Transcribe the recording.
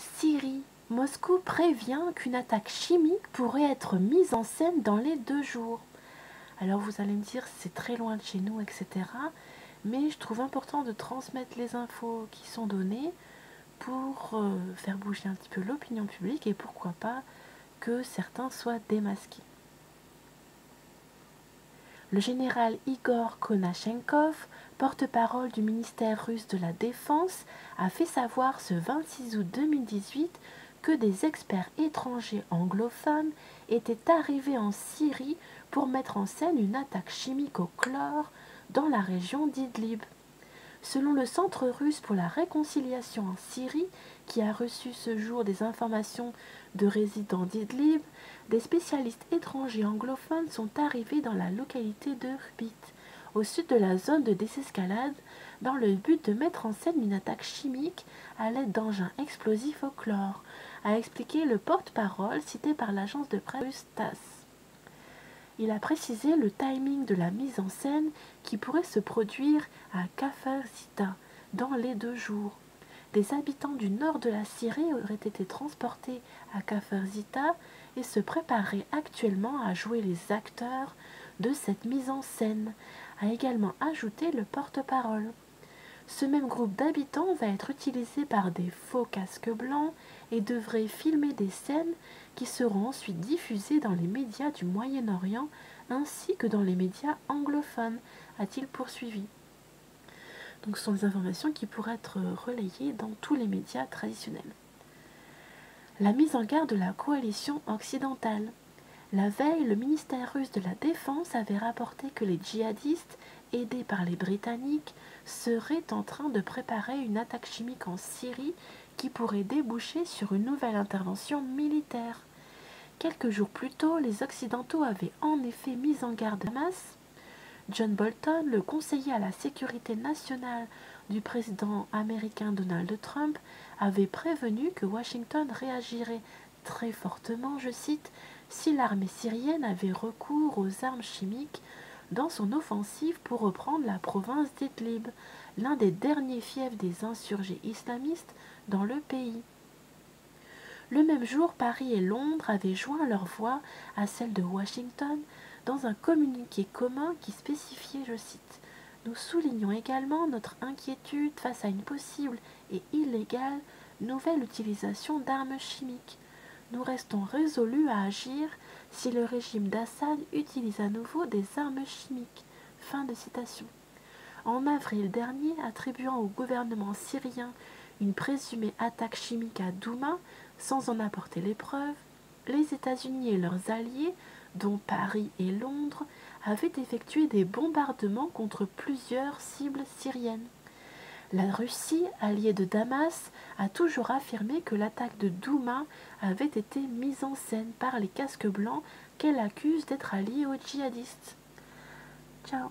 Syrie. Moscou prévient qu'une attaque chimique pourrait être mise en scène dans les 2 jours. Alors vous allez me dire, c'est très loin de chez nous, etc. Mais je trouve important de transmettre les infos qui sont données pour faire bouger un petit peu l'opinion publique et pourquoi pas que certains soient démasqués. Le général Igor Konashenkov, porte-parole du ministère russe de la Défense, a fait savoir ce 26 août 2018 que des experts étrangers anglophones étaient arrivés en Syrie pour mettre en scène une attaque chimique au chlore dans la région d'Idlib. Selon le Centre russe pour la réconciliation en Syrie, qui a reçu ce jour des informations de résidents d'Idlib, des spécialistes étrangers anglophones sont arrivés dans la localité de Rbit, au sud de la zone de désescalade, dans le but de mettre en scène une attaque chimique à l'aide d'engins explosifs au chlore, a expliqué le porte-parole cité par l'agence de presse russe TASS. Il a précisé le timing de la mise en scène qui pourrait se produire à Kafr Zita dans les 2 jours. Des habitants du nord de la Syrie auraient été transportés à Kafr Zita et se prépareraient actuellement à jouer les acteurs de cette mise en scène, a également ajouté le porte-parole. Ce même groupe d'habitants va être utilisé par des faux casques blancs et devrait filmer des scènes qui seront ensuite diffusées dans les médias du Moyen-Orient ainsi que dans les médias anglophones, a-t-il poursuivi. Donc ce sont des informations qui pourraient être relayées dans tous les médias traditionnels. La mise en garde de la coalition occidentale. La veille, le ministère russe de la Défense avait rapporté que les djihadistes, aidés par les Britanniques, seraient en train de préparer une attaque chimique en Syrie qui pourrait déboucher sur une nouvelle intervention militaire. Quelques jours plus tôt, les Occidentaux avaient en effet mis en garde Hamas. John Bolton, le conseiller à la sécurité nationale du président américain Donald Trump, avait prévenu que Washington réagirait très fortement, je cite, si l'armée syrienne avait recours aux armes chimiques dans son offensive pour reprendre la province d'Idlib, l'un des derniers fiefs des insurgés islamistes dans le pays. Le même jour, Paris et Londres avaient joint leur voix à celle de Washington dans un communiqué commun qui spécifiait, je cite, « Nous soulignons également notre inquiétude face à une possible et illégale nouvelle utilisation d'armes chimiques. Nous restons résolus à agir si le régime d'Assad utilise à nouveau des armes chimiques. » Fin de citation. En avril dernier, attribuant au gouvernement syrien une présumée attaque chimique à Douma, sans en apporter les preuves, les États-Unis et leurs alliés, dont Paris et Londres, avaient effectué des bombardements contre plusieurs cibles syriennes. La Russie, alliée de Damas, a toujours affirmé que l'attaque de Douma avait été mise en scène par les casques blancs qu'elle accuse d'être alliés aux djihadistes. Ciao.